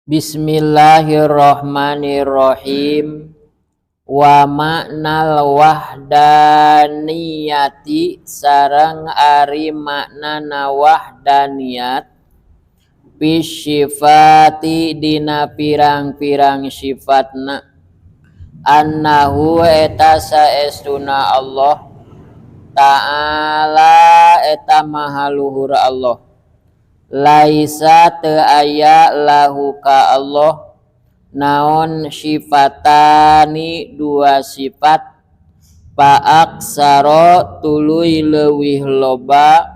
Bismillahirrahmanirrahim. Wa maknal wahdaniyati sareng ari maknana wahdaniyat bisyifati dina pirang-pirang sifatna annahu eta saestuna Allah ta'ala eta maha luhur Allah laisa teu aya lahu ka Allah naon sifatani dua sifat paaksaro tuluy leuwih loba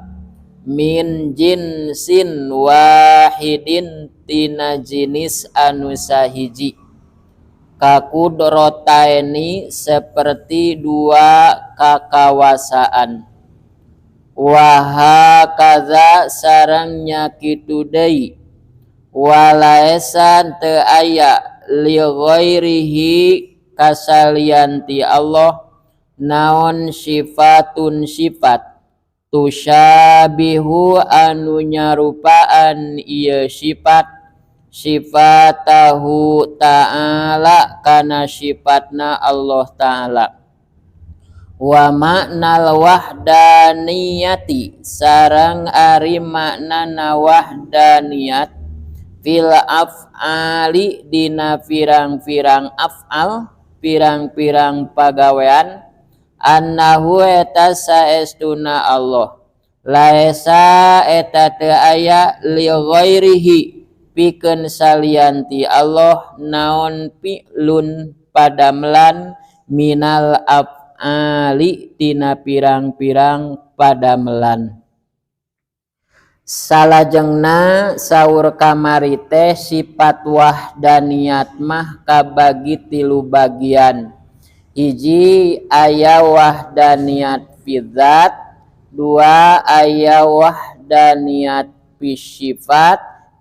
min jinsin wahidin tina jinis anu sahiji kakudrataini seperti dua kakawasaan wahakaza sarangnya kitu deui walaesan teu aya li ghairihi kasalianti Allah naon sifatun sifat tusyabihu anu nyarupaan ieu sifat sifatahu ta'ala kana sifatna Allah ta'ala wa maknal wahdaniyati sareng ari maknana wahdaniyat fil af'ali dina pirang-pirang af'al pirang-pirang pagawean annahu eta saestuna Allah laesa eta teu aya li ghairihi pikeun salianti Allah naon fi'lun padamelan minal af'ali tina pirang-pirang padamelan. Salajengna saur kamari teh sifat wahdaniyat mah kabagi tilu bagian. Hiji aya wahdaniyat fi dzat, dua aya wahdaniyat fi sifat,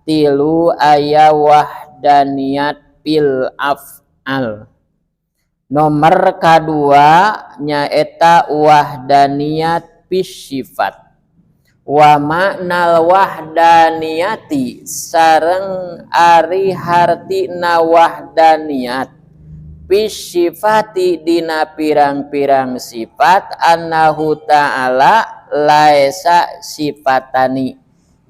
tilu aya wahdaniyat fil af'al. Nomor kadua nyaeta wahdaniyat fi sifat. Wa maknal wahdaniyati sareng ari hartina wahdaniyat bisifati dina pirang-pirang sifat annahu ta'ala laesa sifatani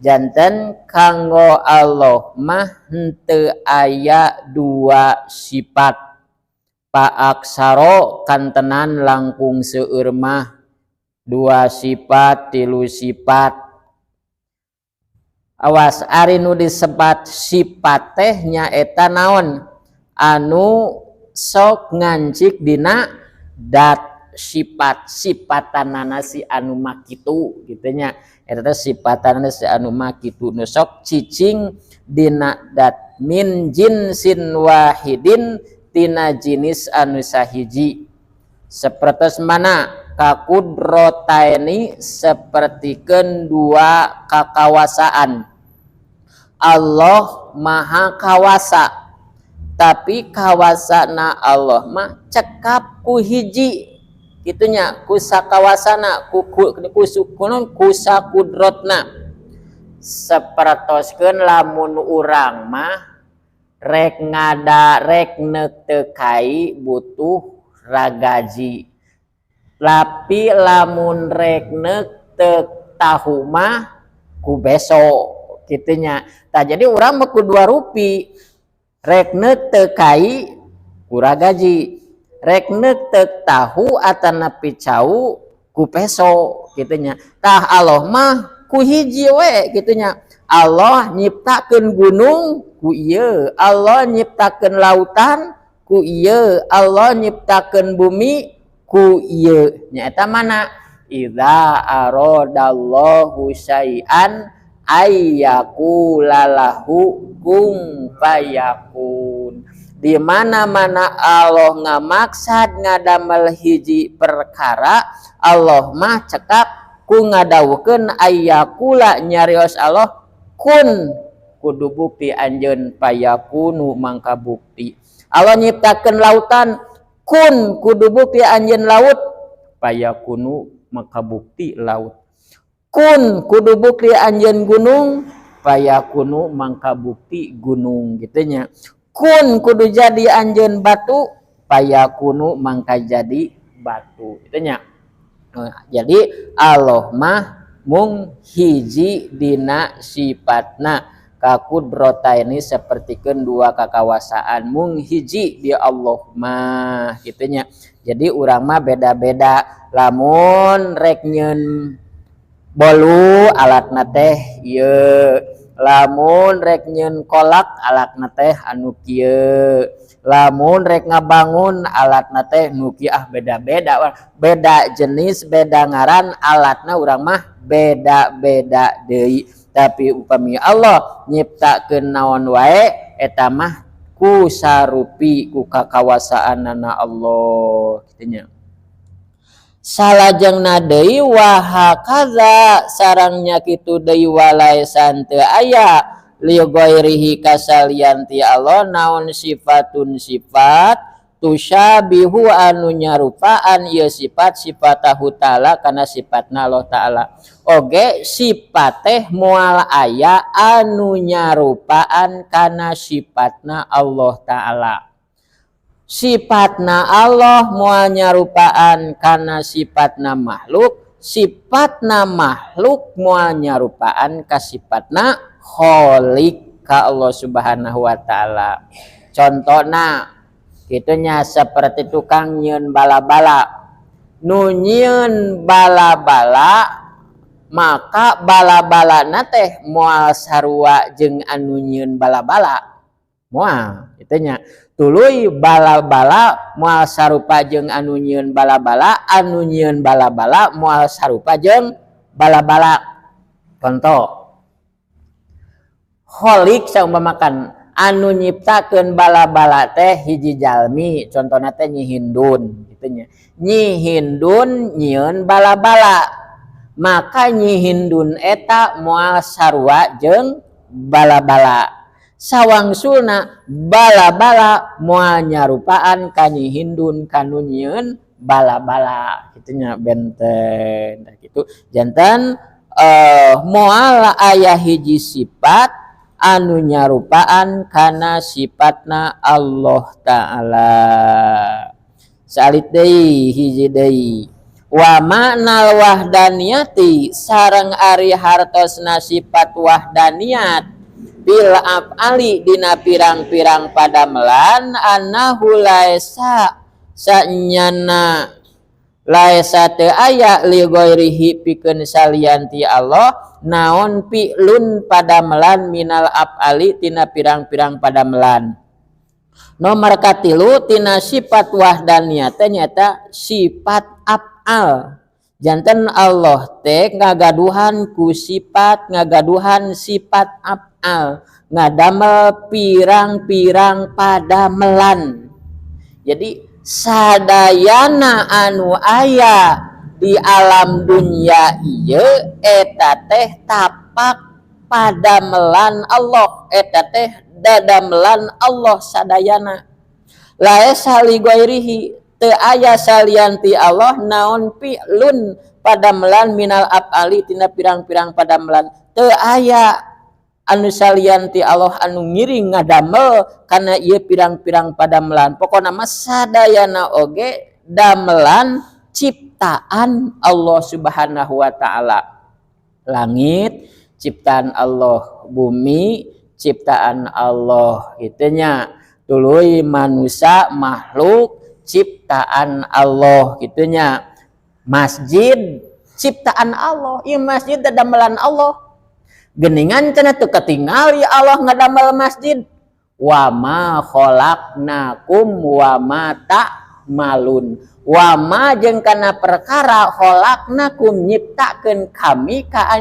janten kanggo Allah mah henteu aya dua sifat paaksaro kantenan langkung seueur mah dua sifat tilu sifat awas ari nu disebat sifat teh nyaeta naon anu sok ngancik dina dat sifat sifatanana si anu makitu kitu nya eta teh sifatanana si anu makitu nu sok cicing dina dat min jinsin wahidin tina jinis anu sahiji sapertos mana kakudrotaini sepertikeun dua kakawasaan Allah maha kawasa tapi kawasana Allah mah cekap ku hiji kitunya ku sakawasana ku sakudrotna sapertoskeun lamun urang mah rek neuk teu kai butuh ragaji tapi lamun rek neuk teu tahu mah ku beso kitunya tah jadi urang mah ku dua rupi rek neuk teu kai ku ragaji rek neuk teu tahu atanapi cau ku peso kitunya tah Allah mah ku hiji we kitunya Allah nyiptakeun gunung ku ieu Allah nyiptakeun lautan ku ieu Allah nyiptakeun bumi ku ieu nyaeta mana idza aradallahu syai'an ayyakulalahu kun fayakun di mana-mana Allah ngamaksad ngadamel hiji perkara Allah mah cekap ku ngadawukeun ayyakula nyarios Allah kun kudu bukti anjeun payakunu mangka bukti Allah nyiptakeun lautan kun kudu bukti anjeun laut payakunu maka bukti laut kun kudu bukti anjeun gunung payakunu mangka bukti gunung gitunya. Kun kudu jadi anjeun batu, payakunu mangka jadi batu gitunya. Jadi Allah mah mung hiji dina sifatna, kakudrota ini sepertikeun dua kakawasaan, mung hiji dia Allah mah gitunya. Jadi urang mah beda-beda, lamun rek nyeun bolu alatna teh ieu, lamun rek nyeun kolak alatna teh anu kieu, lamun rek ngabangun alatna teh nu kieu, beda-beda, beda jenis beda ngaran alatna, urang mah beda-beda deui. Tapi upami Allah nyiptakeun naon wae eta mah ku sarupi ku kakawasaanna Allah gitunya. Salajengna deui wa hakaza sarangnya kitu deui walaisan teu aya li ghairihi kasalian ti Allah naon sifatun sifat tusyabihu anu nyarupaan ieu sifat sifatahu ta'ala kana sifatna Allah ta'ala. Oge sifat teh moal aya anu nyarupaan kana sifatna Allah ta'ala. Sifatna Allah moal nyarupaan kana sifatna makhluk, sifatna makhluk moal nyarupaan ka sifatna khaliq ka Allah Subhanahu wa ta'ala. Contona gitunya seperti tukang nyieun bala-bala, nu nyieun bala-bala maka bala-balana teh moal sarua jeung anu nyieun bala-bala moal gitunya. Tuluy bala-bala moal sarupa jeung anu nyieun bala-bala, anu nyieun bala-bala moal sarupa jeung bala-bala. Contoh khaliq saumpamakan anu nyiptakeun bala-bala teh hiji jalmi, contohna teh Nyi Hindun gitunya. Nyi Hindun nyieun bala-bala, maka Nyi Hindun eta moal sarua jeung bala-bala. Sawangsulna bala-bala moal nyarupaan ka Nyi Hindun kanu nyieun bala-bala gitunya benten gitu. Janten moal aya hiji sifat anu nyarupaan kana sifatna Allah ta'ala. Salit deui hiji deui wa ma'nal wahdaniyati sareng ari hartosna sifat wahdaniyat bil af'ali dina pirang-pirang padamelan annahu laisa sanyana laisa teu aya li ghairihi pikeun salian ti Allah naon fi'lun padamelan minal af'ali tina pirang-pirang padamelan. Nomor katilu tina sifat wahdaniyah teh nyata sifat af'al. Janten Allah teh ngagaduhan ku sifat, ngagaduhan sifat af'al, ngadamel pirang-pirang padamelan. Jadi sadayana anu aya di alam dunia ieu eta teh tapak padamelan Allah, eta teh dadamelan Allah sadayana. Laisa li ghairihi teu aya salian ti Allah naon fi'lun padamelan minal af'ali tina pirang-pirang padamelan, teu aya anu salian ti Allah anu ngiring ngadamel kana ieu pirang-pirang padamelan. Pokona mah sadayana oge damelan ciptaan Allah Subhanahu wa ta'ala. Langit ciptaan Allah, bumi ciptaan Allah gitunya. Tuluy manusia makhluk ciptaan Allah gitunya. Masjid ciptaan Allah, ieu masjid damelan Allah. Geningan cenah teu katingali Allah ngadamel masjid. Wa ma khalaqnakum wa ma ta'malun. Wa ma jeung kana perkara khalaqnakum nyiptakeun kami ka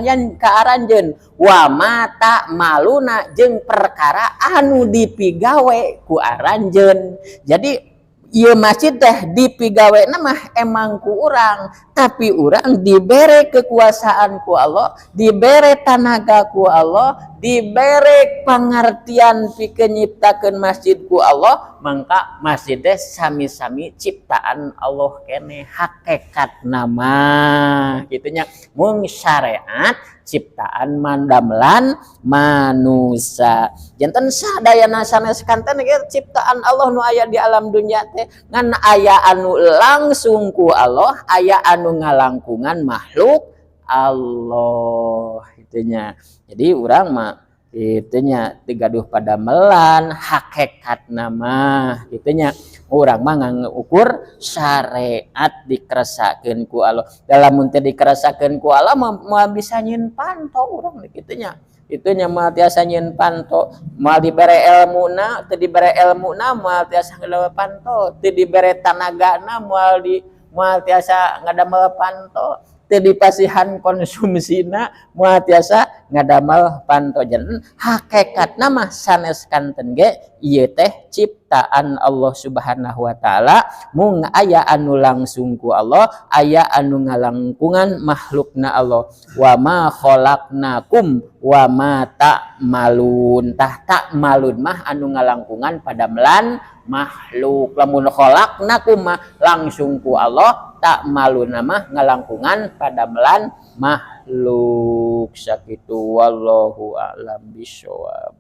aranjeun. Wa ma ta'maluna jeung perkara anu dipigawe ku aranjeun. Jadi ieu masjid teh dipigawena mah emang ku urang, tapi urang dibere kekuasaan ku Allah, dibere tenaga ku Allah, dibere pengertian pikeun nyiptakeun masjid ku Allah, mangka masjid teh sami-sami ciptaan Allah kene hakikat nama gitunya. Mung syariat ciptaan mandamelan manusia. Janten sadayana sanes kanten ge ciptaan Allah nu aya di alam dunya teh ngan aya anu langsung ku Allah, aya anu ngalangkungan makhluk Allah itunya. Jadi urang mah itunya digaduh pada melan hakikat nama itunya urang mah ngukur syariat dikeresakeun ku Allah. Dalam mun teu dikeresakeun ku Allah mah bisa nyin panto urang gitunya. Itunya mah tiasa nyin panto, moal dibere ilmuna teu dibere ilmuna moal tiasa ngadamel panto, teu dibere tanagana moal tiasa ngadamel panto, teu dipasihan konsumsina moal tiasa ngadamel panto. Janten hakikatna mah sanes kanten ge ieu teh ciptaan Allah Subhanahu wa taala, mung aya anu langsung ku Allah, aya anu ngalangkungan makhlukna Allah. Wa ma khalaqnakum wa ma ta'malun. Tah ta'malun mah anu ngalangkungan pada melan makhluk. Lamun khalaqnakum mah langsung ku Allah, ta'malun mah ngalangkungan pada melan makhluk. Sakitu wallahu a'lam bishawab.